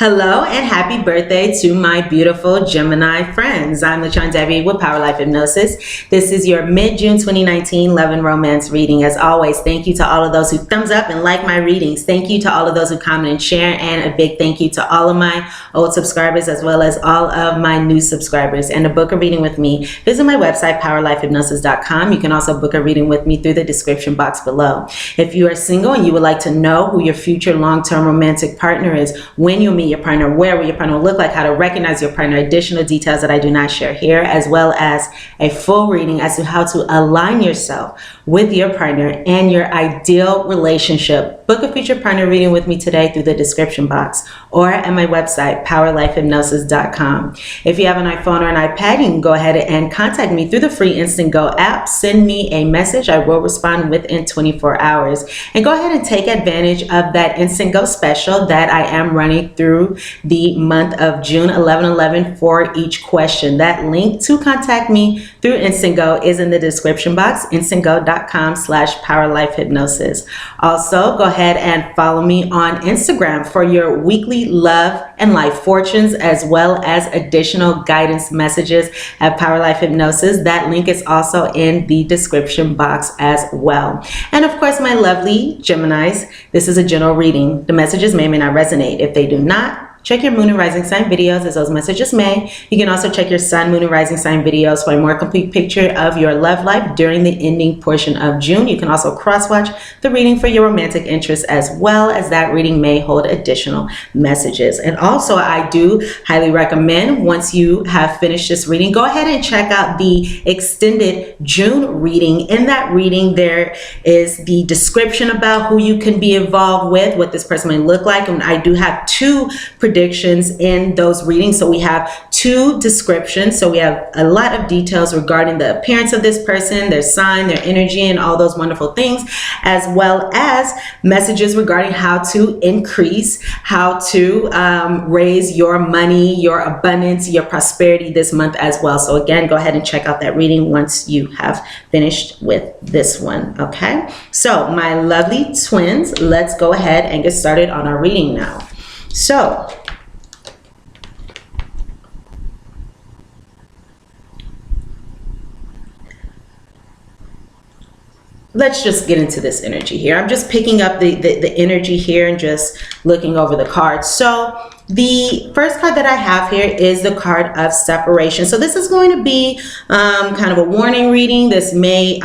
Hello and happy birthday to my beautiful Gemini friends. I'm lachondevi with Power Life Hypnosis. This is your mid-June 2019 love and romance reading. As always, thank you to all of those who thumbs up and like my readings. Thank you to all of those who comment and share, and a big thank you to all of my old subscribers as well as all of my new subscribers. And to book a reading with me, visit my website, powerlifehypnosis.com. You can also book a reading with me through the description box below. If you are single and you would like to know who your future long-term romantic partner is, when you'll meet your partner, where will your partner look like, how to recognize your partner, additional details that I do not share here, as well as a full reading as to how to align yourself with your partner and your ideal relationship. Book a future partner reading with me today through the description box or at my website, powerlifehypnosis.com. If you have an iPhone or an iPad, you can go ahead and contact me through the free Instant Go app. Send me a message. I will respond within 24 hours. And go ahead and take advantage of that Instant Go special that I am running through the month of June, 11/11 for each question. That link to contact me through Instant Go is in the description box, instantgo.com/powerlifehypnosis. Also, go ahead and follow me on Instagram for your weekly love and life fortunes, as well as additional guidance messages at Power Life Hypnosis. That link is also in the description box as well. And of course, my lovely Geminis, this is a general reading. The messages may or may not resonate. If they do not, check your moon and rising sign videos, as those messages may. You can also check your sun, moon, and rising sign videos for a more complete picture of your love life during the ending portion of June. You can also cross-watch the reading for your romantic interests, as well as that reading may hold additional messages. And also, I do highly recommend, once you have finished this reading, go ahead and check out the extended June reading. In that reading, there is the description about who you can be involved with, what this person may look like, and I do have two predictions in those readings. So we have two descriptions. So we have a lot of details regarding the appearance of this person, their sign, their energy, and all those wonderful things, as well as messages regarding how to increase, how to raise your money, your abundance, your prosperity this month as well. So again, go ahead and check out that reading once you have finished with this one. Okay, so my lovely twins, let's go ahead and get started on our reading now. So let's just get into this energy here. I'm just picking up the energy here and just looking over the cards. So the first card that I have here is the card of separation. So this is going to be kind of a warning reading. This may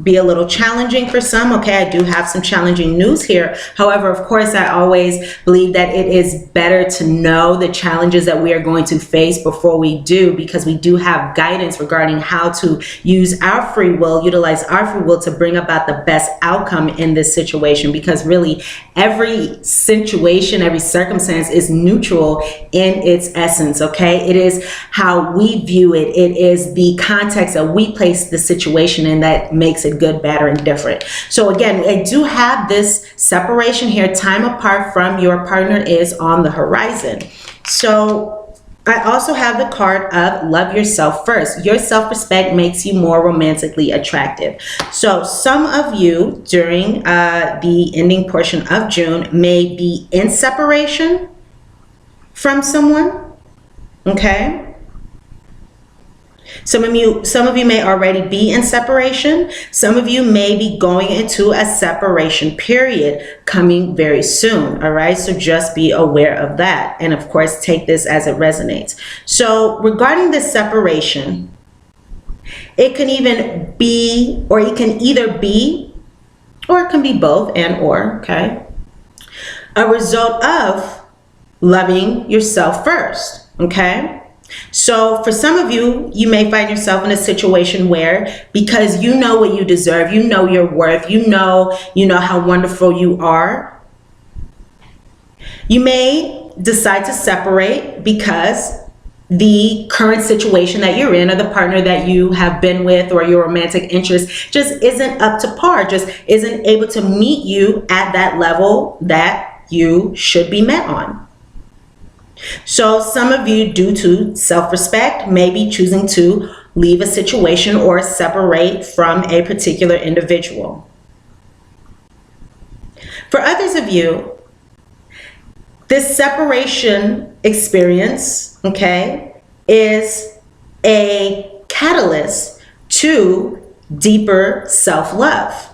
be a little challenging for some. Okay, I do have some challenging news here. However, of course, I always believe that it is better to know the challenges that we are going to face before we do, because we do have guidance regarding how to use our free will, utilize our free will to bring about the best outcome in this situation. Because really, every situation, every circumstance is neutral in its essence. Okay, it is how we view it. It is the context that we place the situation in that makes it good, bad, or indifferent. So again, I do have this separation here. Time apart from your partner is on the horizon. So I also have the card of love yourself first. Your self-respect makes you more romantically attractive. So some of you during the ending portion of June may be in separation from someone. Okay. Some of you may already be in separation. Some of you may be going into a separation period coming very soon. All right, so just be aware of that, and of course take this as it resonates. So regarding this separation, it can even be, or it can either be, or it can be both and or, okay, a result of loving yourself first. Okay, so for some of you, you may find yourself in a situation where, because you know what you deserve, you know your worth, you know how wonderful you are, you may decide to separate because the current situation that you're in, or the partner that you have been with, or your romantic interest just isn't up to par, just isn't able to meet you at that level that you should be met on. So some of you, due to self-respect, may be choosing to leave a situation or separate from a particular individual. For others of you, This separation experience, okay, is a catalyst to deeper self-love.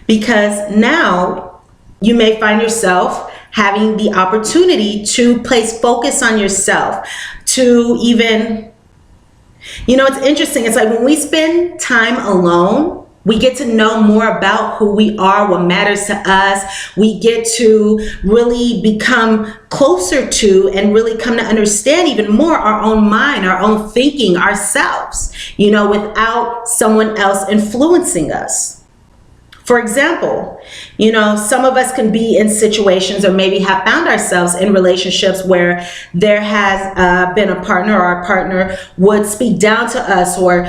Because now you may find yourself having the opportunity to place focus on yourself, to even, it's interesting. It's like when we spend time alone, we get to know more about who we are, what matters to us. We get to really become closer to and really come to understand even more our own mind, our own thinking, ourselves, without someone else influencing us. For example, some of us can be in situations or maybe have found ourselves in relationships where there has been a partner, or our partner would speak down to us, or,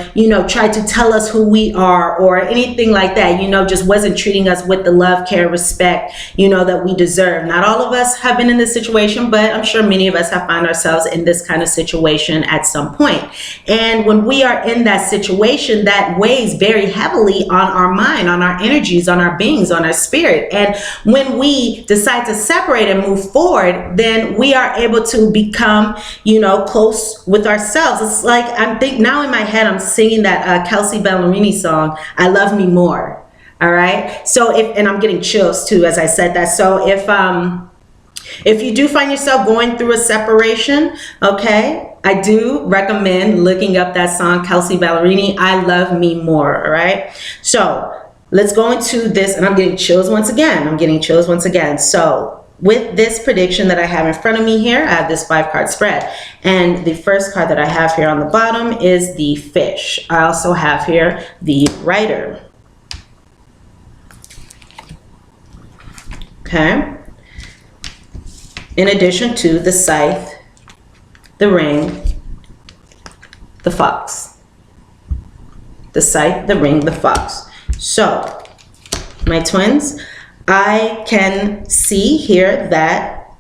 try to tell us who we are or anything like that, just wasn't treating us with the love, care, respect, that we deserve. Not all of us have been in this situation, but I'm sure many of us have found ourselves in this kind of situation at some point. And when we are in that situation, that weighs very heavily on our mind, on our energy, on our beings, on our spirit. And when we decide to separate and move forward, then we are able to become, close with ourselves. It's like, now in my head, I'm singing that Kelsey Ballerini song, I Love Me More. All right. So and I'm getting chills too, as I said that. So if you do find yourself going through a separation, okay, I do recommend looking up that song, Kelsey Ballerini, I Love Me More. All right. So let's go into this, and I'm getting chills once again. So with this prediction that I have in front of me here, I have this 5-card spread. And the first card that I have here on the bottom is the fish. I also have here the Rider. Okay. In addition to the Scythe, the Ring, the Fox. The Scythe, the Ring, the Fox. So, my twins, I can see here that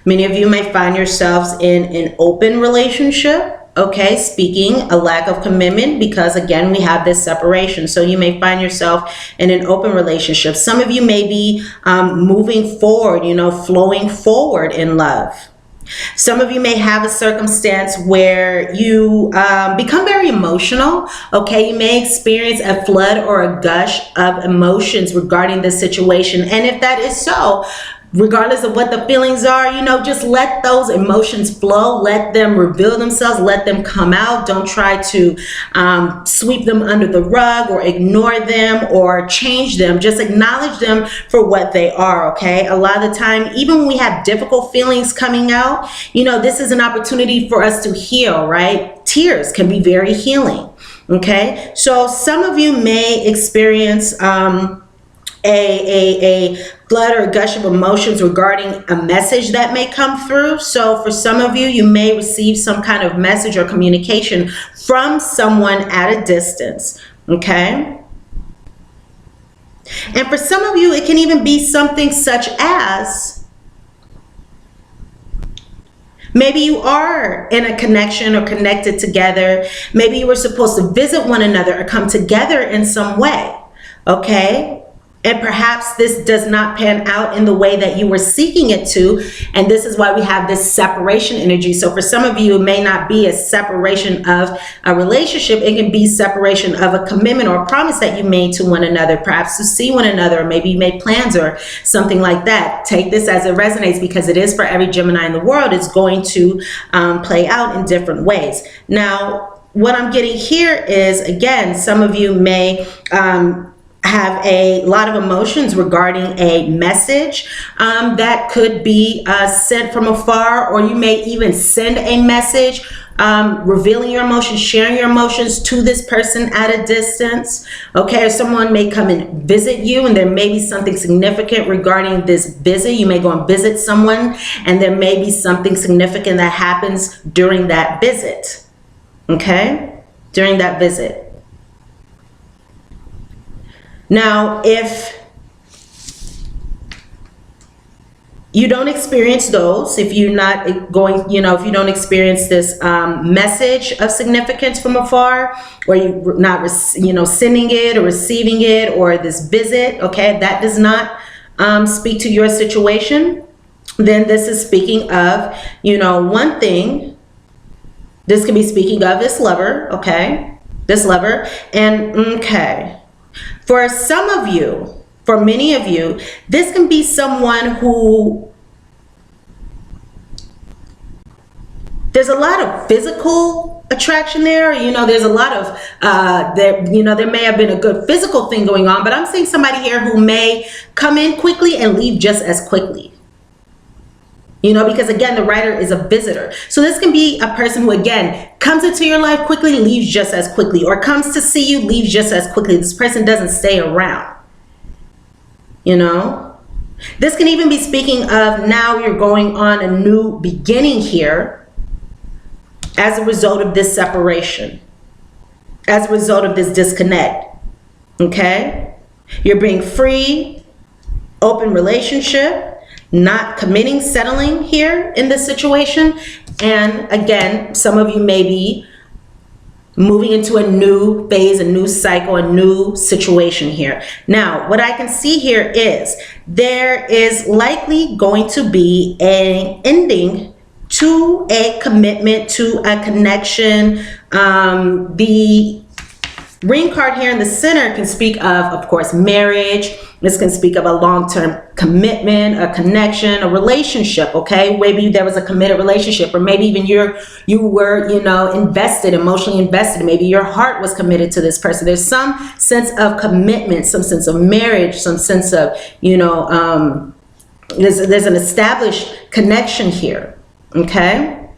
many of you may find yourselves in an open relationship, okay, speaking a lack of commitment, because again, we have this separation. So you may find yourself in an open relationship. Some of you may be moving forward, flowing forward in love. Some of you may have a circumstance where you become very emotional, okay? You may experience a flood or a gush of emotions regarding this situation. And if that is so, regardless of what the feelings are, just let those emotions flow, let them reveal themselves, let them come out. Don't try to sweep them under the rug or ignore them or change them. Just acknowledge them for what they are, okay? A lot of the time, even when we have difficult feelings coming out, this is an opportunity for us to heal, right? Tears can be very healing, okay? So some of you may experience a flood or a gush of emotions regarding a message that may come through. So for some of you, you may receive some kind of message or communication from someone at a distance, okay? And for some of you, it can even be something such as maybe you are in a connection or connected together. Maybe you were supposed to visit one another or come together in some way, okay? And perhaps this does not pan out in the way that you were seeking it to. And this is why we have this separation energy. So for some of you, it may not be a separation of a relationship. It can be separation of a commitment or a promise that you made to one another, perhaps to see one another, or maybe you made plans or something like that. Take this as it resonates, because it is for every Gemini in the world. It's going to play out in different ways. Now, what I'm getting here is, again, some of you may have a lot of emotions regarding a message that could be sent from afar, or you may even send a message revealing your emotions, sharing your emotions to this person at a distance, okay? Or someone may come and visit you, and there may be something significant regarding this visit. You may go and visit someone, and there may be something significant that happens during that visit, okay? During that visit. Now, if you don't experience those, if you're not going, if you don't experience this message of significance from afar, or you're not, sending it or receiving it, or this visit, okay, that does not speak to your situation, then this is speaking of, one thing. This could be speaking of this lover, okay? This lover. And, okay. For some of you, for many of you, this can be someone who, there's a lot of physical attraction there. There's a lot of, there may have been a good physical thing going on, but I'm seeing somebody here who may come in quickly and leave just as quickly. Because again, the writer is a visitor. So this can be a person who, again, comes into your life quickly, leaves just as quickly, or comes to see you, leaves just as quickly. This person doesn't stay around. This can even be speaking of now you're going on a new beginning here as a result of this separation, as a result of this disconnect, okay? You're being free, open relationship, not committing, settling here in this situation. And again, some of you may be moving into a new phase, a new cycle, a new situation here. Now, what I can see here is there is likely going to be an ending to a commitment, to a connection. The ring card here in the center can speak of course, marriage. This can speak of a long-term commitment, a connection, a relationship, okay? Maybe there was a committed relationship, or maybe even you were, invested, emotionally invested. Maybe your heart was committed to this person. There's some sense of commitment, some sense of marriage, some sense of, there's an established connection here, okay?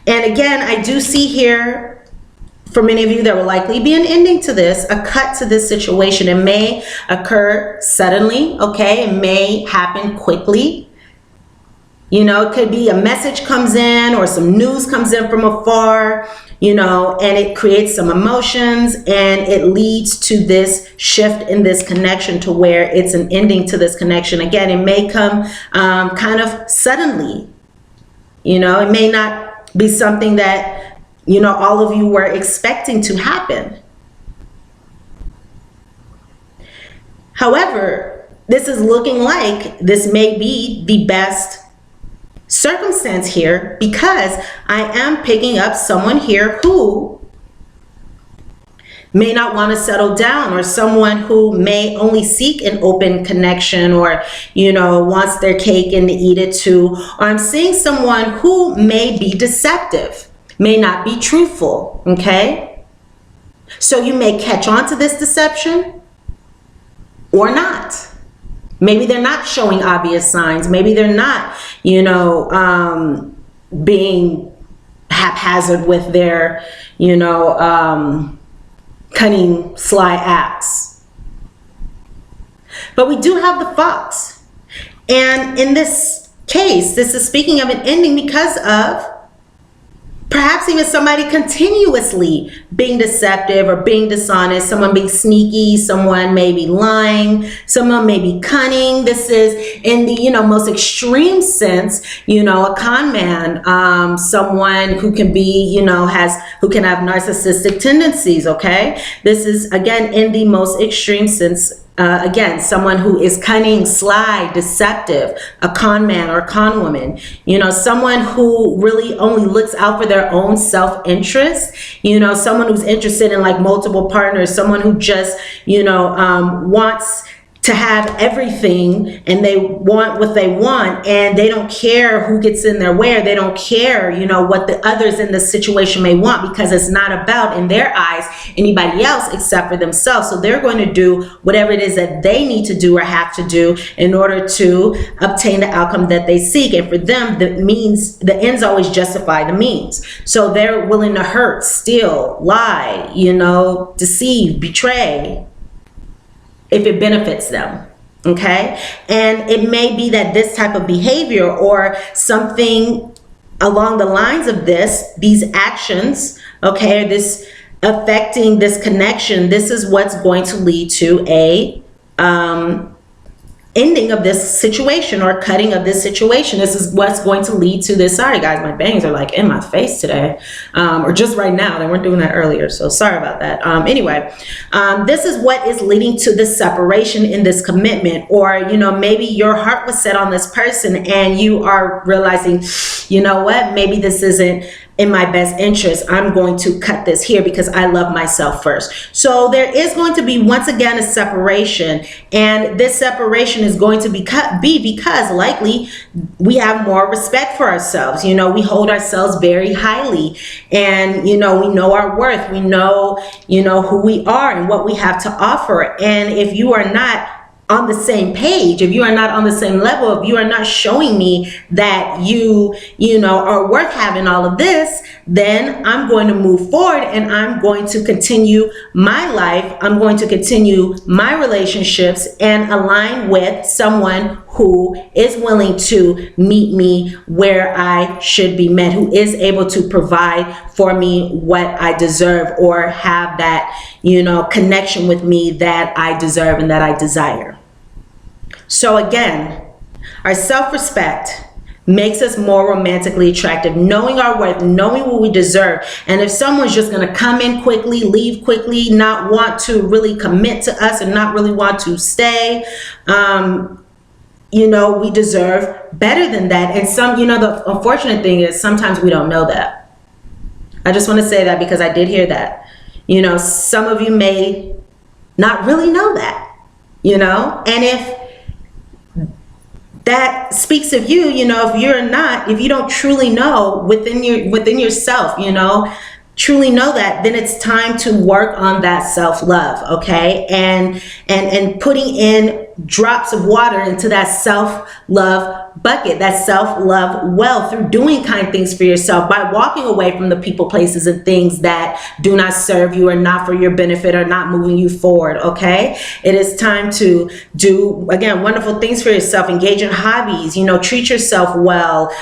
And again, I do see here, for many of you, there will likely be an ending to this, a cut to this situation. It may occur suddenly, okay? It may happen quickly. It could be a message comes in or some news comes in from afar, and it creates some emotions, and it leads to this shift in this connection to where it's an ending to this connection. Again, it may come kind of suddenly. It may not be something that all of you were expecting to happen. However, this is looking like this may be the best circumstance here, because I am picking up someone here who may not want to settle down, or someone who may only seek an open connection, or wants their cake and to eat it too. Or I'm seeing someone who may be deceptive, may not be truthful, okay? So you may catch on to this deception or not. Maybe they're not showing obvious signs. Maybe they're not, being haphazard with their, cunning, sly acts. But we do have the fox. And in this case, this is speaking of an ending because of perhaps even somebody continuously being deceptive or being dishonest, someone being sneaky, someone may be lying, someone may be cunning. This is in the, most extreme sense, a con man, someone who can be, who can have narcissistic tendencies, okay? This is, again, in the most extreme sense. Again, someone who is cunning, sly, deceptive, a con man or con woman, someone who really only looks out for their own self-interest, someone who's interested in like multiple partners, someone who just, wants to have everything, and they want what they want, and they don't care who gets in their way, or they don't care, what the others in the situation may want, because it's not about, in their eyes, anybody else except for themselves. So they're going to do whatever it is that they need to do or have to do in order to obtain the outcome that they seek. And for them, the ends always justify the means. So they're willing to hurt, steal, lie, deceive, betray, if it benefits them, okay? And it may be that this type of behavior or something along the lines of these actions, okay, or this affecting this connection, this is what's going to lead to a ending of this situation or cutting of this situation. This is what's going to lead to this. Sorry guys, my bangs are like in my face today, or just right now. They weren't doing that earlier, so sorry about that. Anyway, this is what is leading to the separation in this commitment. Or, you know, maybe your heart was set on this person and you are realizing, you know what, maybe this isn't in my best interest. I'm going to cut this here because I love myself first. So there is going to be, once again, a separation, and this separation is going to be because likely we have more respect for ourselves. You know, we hold ourselves very highly, and, you know, we know our worth. We know, you know, who we are and what we have to offer. And if you are not on the same page, if you are not on the same level, if you are not showing me that you know, are worth having all of this, then I'm going to move forward and I'm going to continue my life. I'm going to continue my relationships and align with someone who is willing to meet me where I should be met, who is able to provide for me what I deserve, or have that, you know, connection with me that I deserve and that I desire. So again, our self-respect makes us more romantically attractive, knowing our worth, knowing what we deserve. And if someone's just going to come in quickly, leave quickly, not want to really commit to us and not really want to stay, you know, we deserve better than that. And some, you know, the unfortunate thing is sometimes we don't know that. I just want to say that because I did hear that. You know, some of you may not really know that, you know, and if that speaks of you, you know, if you don't truly know within yourself, you know, truly know that, then it's time to work on that self-love, okay? And putting in drops of water into that self-love bucket, that self-love well, through doing kind things for yourself, by walking away from the people, places, and things that do not serve you, or not for your benefit, or not moving you forward, okay? It is time to do, again, wonderful things for yourself, engage in hobbies, you know, treat yourself well,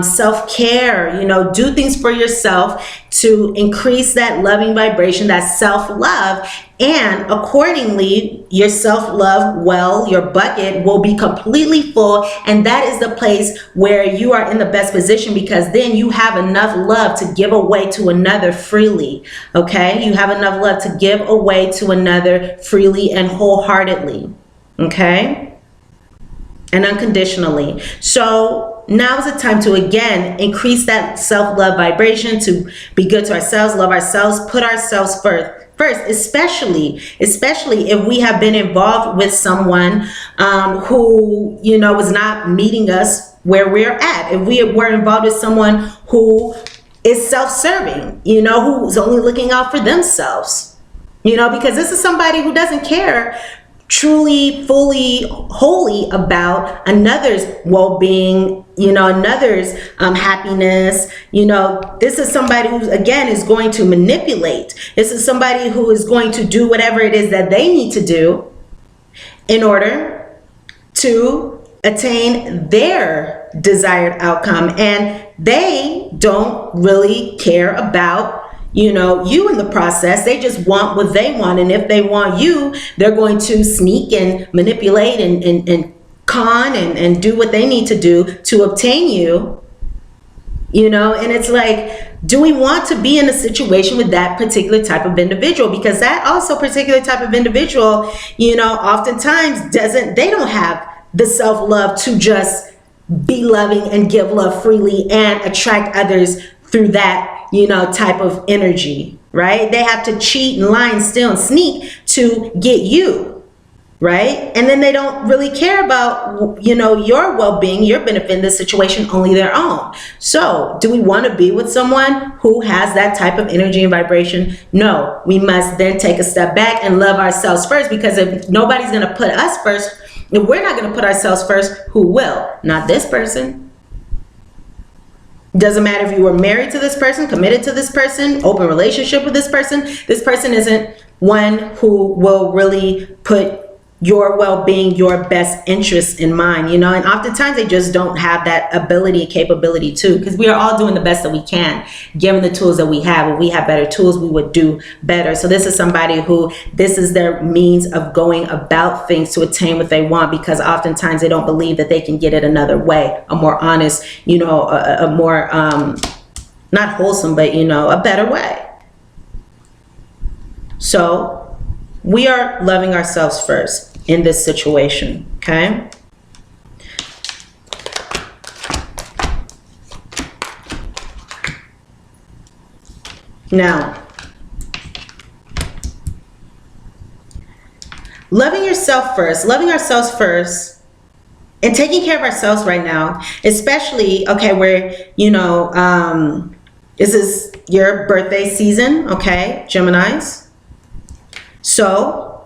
self-care, you know, do things for yourself to increase that loving vibration, that self-love. And accordingly, your self-love well, your bucket will be completely full. And that is the place where you are in the best position, because then you have enough love to give away to another freely. Okay? You have enough love to give away to another freely and wholeheartedly. Okay? And unconditionally. So now is the time to, again, increase that self-love vibration, to be good to ourselves, love ourselves, put ourselves first, especially if we have been involved with someone who, you know, is not meeting us where we're at. If we were involved with someone who is self-serving, you know, who's only looking out for themselves, you know, because this is somebody who doesn't care truly, fully, wholly about another's well-being, you know, another's happiness. You know, this is somebody who, again, is going to manipulate. This is somebody who is going to do whatever it is that they need to do in order to attain their desired outcome. And they don't really care about, you know, you in the process. They just want what they want. And if they want you, they're going to sneak and manipulate and con and do what they need to do to obtain you, you know. And it's like, do we want to be in a situation with that particular type of individual? Because that also particular type of individual, you know, oftentimes they don't have the self-love to just be loving and give love freely and attract others through that, you know, type of energy, right? They have to cheat and lie and steal and sneak to get you, right? And then they don't really care about, you know, your well-being, your benefit in this situation, only their own. So do we want to be with someone who has that type of energy and vibration? No, we must then take a step back and love ourselves first, because if nobody's going to put us first, if we're not going to put ourselves first, who will? Not this person. Doesn't matter if you were married to this person, committed to this person, open relationship with this person isn't one who will really put your well-being, your best interest in mind, you know, and oftentimes they just don't have that ability and capability too, because we are all doing the best that we can, given the tools that we have. If we have better tools, we would do better. So this is somebody who, this is their means of going about things to attain what they want, because oftentimes they don't believe that they can get it another way, a more honest, you know, a more, not wholesome, but, you know, a better way. So we are loving ourselves first in this situation, okay? Now, loving yourself first, loving ourselves first, and taking care of ourselves right now, especially, okay, where, you know, this is your birthday season, okay, Geminis. So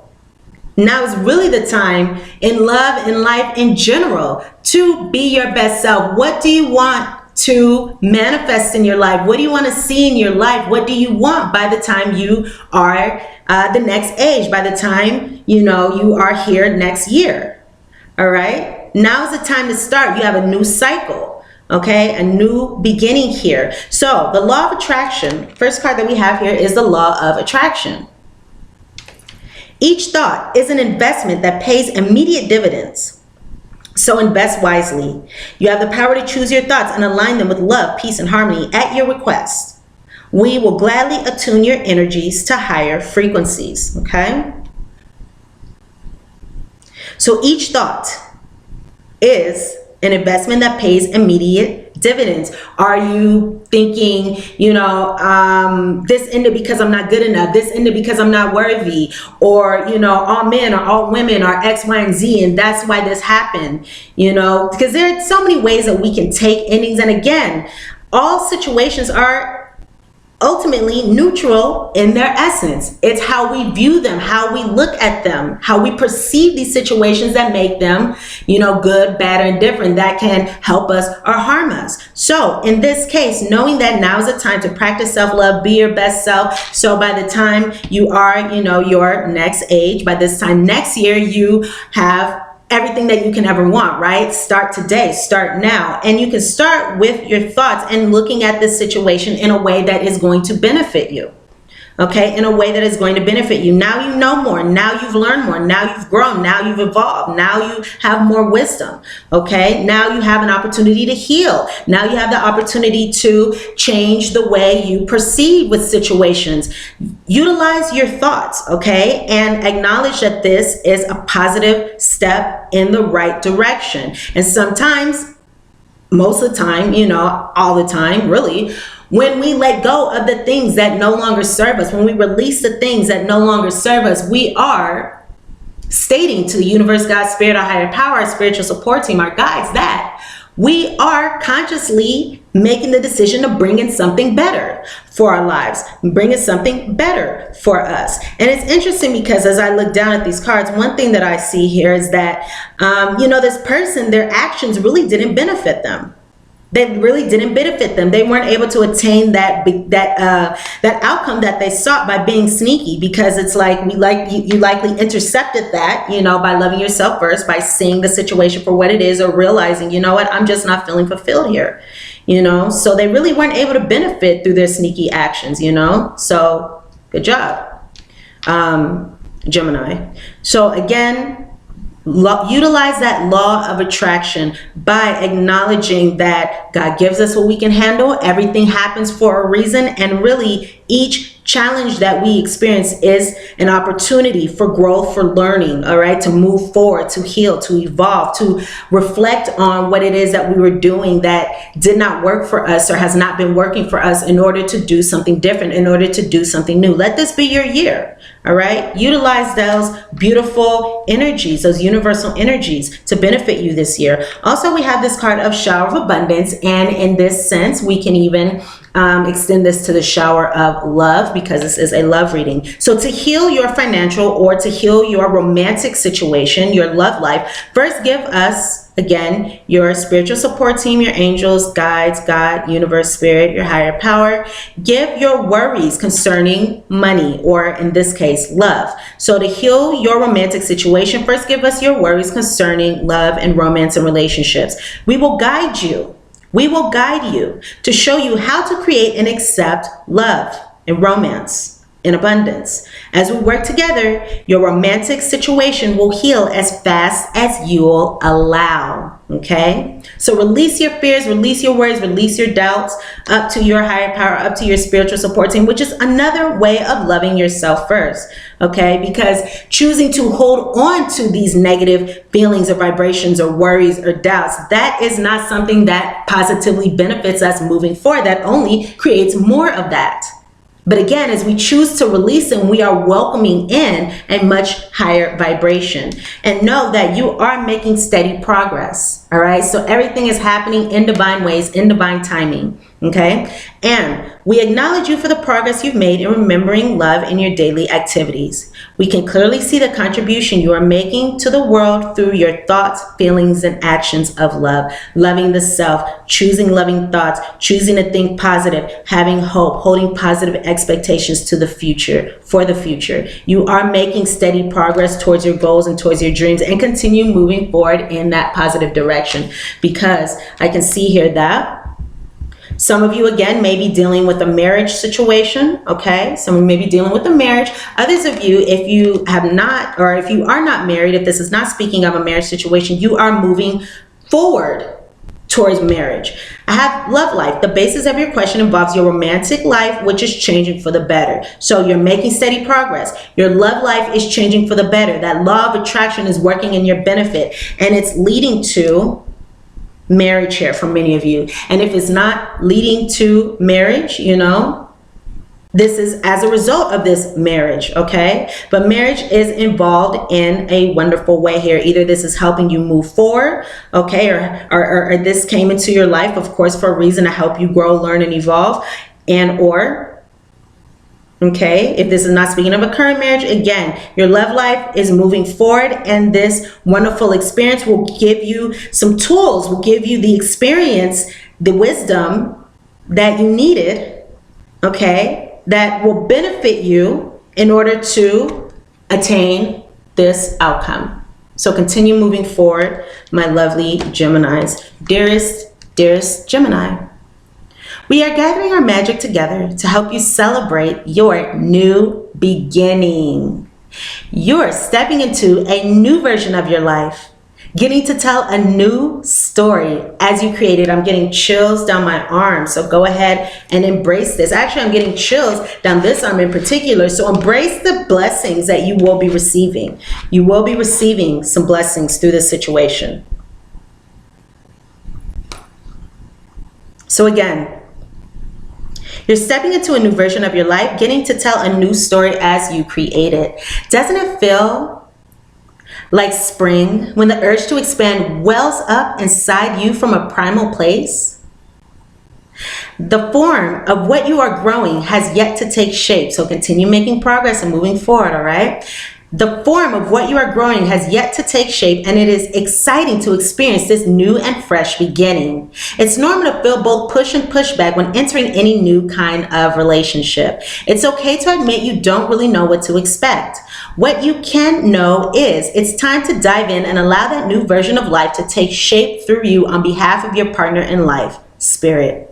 now is really the time in love and life in general to be your best self. What do you want to manifest in your life? What do you want to see in your life? What do you want by the time you are the next age, by the time, you know, you are here next year? All right. Now is the time to start. You have a new cycle. Okay, a new beginning here. So the law of attraction, first card that we have here is the law of attraction. Each thought is an investment that pays immediate dividends. So invest wisely. You have the power to choose your thoughts and align them with love, peace, and harmony at your request. We will gladly attune your energies to higher frequencies, okay? So each thought is an investment that pays immediate dividends. Are you thinking, you know, this ended because I'm not good enough, this ended because I'm not worthy, or, you know, all men or all women are X, Y, and Z, and that's why this happened, you know, because there are so many ways that we can take endings. And again, all situations are ultimately neutral in their essence. It's how we view them, how we look at them, how we perceive these situations that make them, you know, good, bad, or indifferent, that can help us or harm us. So in this case, knowing that now is the time to practice self-love, be your best self. So by the time you are, you know, your next age, by this time next year, you have everything that you can ever want, right? Start today, start now. And you can start with your thoughts and looking at this situation in a way that is going to benefit you. Okay, in a way that is going to benefit you. Now you know more, now you've learned more, now you've grown, now you've evolved, now you have more wisdom. Okay, now you have an opportunity to heal. Now you have the opportunity to change the way you perceive with situations. Utilize your thoughts, okay, and acknowledge that this is a positive step in the right direction. And sometimes, most of the time, you know, all the time, really, when we let go of the things that no longer serve us, when we release the things that no longer serve us, we are stating to the universe, God, spirit, our higher power, our spiritual support team, our guides, that we are consciously making the decision to bring in something better for our lives, bring in something better for us. And it's interesting because as I look down at these cards, one thing that I see here is that, you know, this person, their actions really didn't benefit them. They really didn't benefit them. They weren't able to attain that outcome that they sought by being sneaky, because it's like you likely intercepted that, you know, by loving yourself first, by seeing the situation for what it is, or realizing, you know what, I'm just not feeling fulfilled here, you know. So they really weren't able to benefit through their sneaky actions, you know. So good job, Gemini. So again, utilize that law of attraction by acknowledging that God gives us what we can handle. Everything happens for a reason, and really each challenge that we experience is an opportunity for growth, for learning, all right, to move forward, to heal, to evolve, to reflect on what it is that we were doing that did not work for us or has not been working for us, in order to do something different, in order to do something new. Let this be your year, all right? Utilize those beautiful energies, those universal energies, to benefit you this year. Also, we have this card of shower of abundance, and in this sense, we can even extend this to the shower of love, because this is a love reading. So to heal your financial or to heal your romantic situation, your love life, first give us again, your spiritual support team, your angels, guides, God, universe, spirit, your higher power, give your worries concerning money, or in this case, love. So to heal your romantic situation, first give us your worries concerning love and romance and relationships. We will guide you. We will guide you to show you how to create and accept love and romance in abundance. As we work together, your romantic situation will heal as fast as you'll allow. Okay? So release your fears, release your worries, release your doubts up to your higher power, up to your spiritual support team, which is another way of loving yourself first. Okay? Because choosing to hold on to these negative feelings or vibrations or worries or doubts, that is not something that positively benefits us moving forward. That only creates more of that. But again, as we choose to release them, we are welcoming in a much higher vibration. And know that you are making steady progress, all right? So everything is happening in divine ways, in divine timing, okay? And we acknowledge you for the progress you've made in remembering love in your daily activities. We can clearly see the contribution you are making to the world through your thoughts, feelings, and actions of love. Loving the self, choosing loving thoughts, choosing to think positive, having hope, holding positive expectations to the future, for the future. You are making steady progress towards your goals and towards your dreams, and continue moving forward in that positive direction, because I can see here that some of you, again, may be dealing with a marriage situation, okay? Some may be dealing with a marriage. Others of you, if you have not, or if you are not married, if this is not speaking of a marriage situation, you are moving forward towards marriage. I have love life. The basis of your question involves your romantic life, which is changing for the better. So you're making steady progress. Your love life is changing for the better. That law of attraction is working in your benefit, and it's leading to marriage here for many of you. And if it's not leading to marriage, you know, this is as a result of this marriage, okay? But marriage is involved in a wonderful way here. Either this is helping you move forward, okay, or this came into your life, of course, for a reason to help you grow, learn, and evolve, and or okay, if this is not speaking of a current marriage, again, your love life is moving forward, and this wonderful experience will give you some tools, will give you the experience, the wisdom that you needed, okay, that will benefit you in order to attain this outcome. So continue moving forward, my lovely Geminis. Dearest Gemini, we are gathering our magic together to help you celebrate your new beginning. You're stepping into a new version of your life, getting to tell a new story as you create it. I'm getting chills down my arm, so go ahead and embrace this. Actually, I'm getting chills down this arm in particular, so embrace the blessings that you will be receiving. You will be receiving some blessings through this situation. So again, you're stepping into a new version of your life, getting to tell a new story as you create it. Doesn't it feel like spring when the urge to expand wells up inside you from a primal place? The form of what you are growing has yet to take shape, so continue making progress and moving forward, all right? The form of what you are growing has yet to take shape, and it is exciting to experience this new and fresh beginning. It's normal to feel both push and pushback when entering any new kind of relationship. It's okay to admit you don't really know what to expect. What you can know is it's time to dive in and allow that new version of life to take shape through you on behalf of your partner in life, Spirit.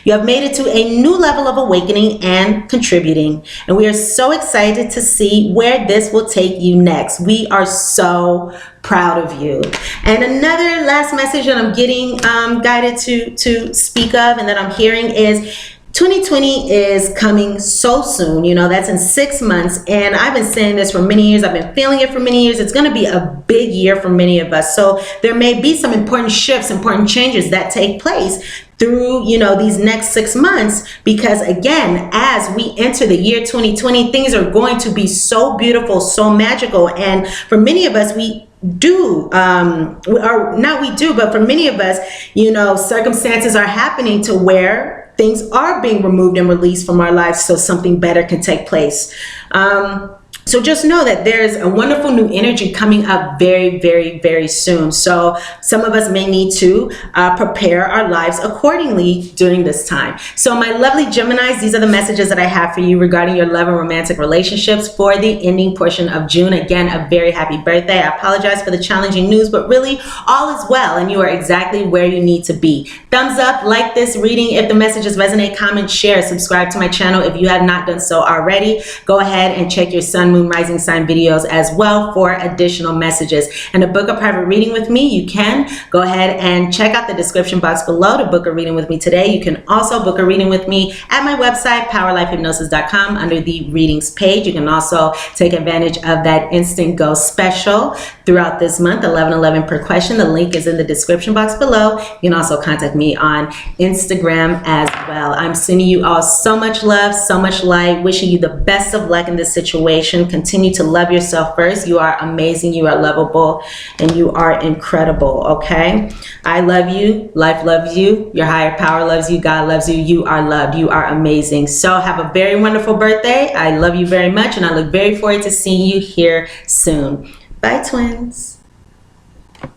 You have made it to a new level of awakening and contributing, and we are so excited to see where this will take you next. We are so proud of you. And another last message that I'm getting guided to speak of and that I'm hearing is 2020 is coming so soon. You know, that's in 6 months, and I've been saying this for many years. I've been feeling it for many years. It's going to be a big year for many of us. So there may be some important shifts, important changes that take place through, you know, these next 6 months, because again, as we enter the year 2020, things are going to be so beautiful, so magical. And for many of us, but for many of us, you know, circumstances are happening to where things are being removed and released from our lives so something better can take place. So just know that there's a wonderful new energy coming up very, very, very soon. So some of us may need to prepare our lives accordingly during this time. So my lovely Geminis, these are the messages that I have for you regarding your love and romantic relationships for the ending portion of June. Again, a very happy birthday. I apologize for the challenging news, but really all is well and you are exactly where you need to be. Thumbs up, like this reading if the messages resonate, comment, share, subscribe to my channel if you have not done so already. Go ahead and check your sun, moon, rising sign videos as well for additional messages. And to book a private reading with me, you can go ahead and check out the description box below to book a reading with me today. You can also book a reading with me at my website, powerlifehypnosis.com, under the readings page. You can also take advantage of that instant go special throughout this month, 11/11 per question. The link is in the description box below. You can also contact me on Instagram as well. I'm sending you all so much love, so much light, wishing you the best of luck in this situation. Continue to love yourself first. You are amazing, you are lovable, and you are incredible, okay? I love you, life loves you, your higher power loves you, God loves you, you are loved, you are amazing. So have a very wonderful birthday. I love you very much, and I look very forward to seeing you here soon. Bye, twins.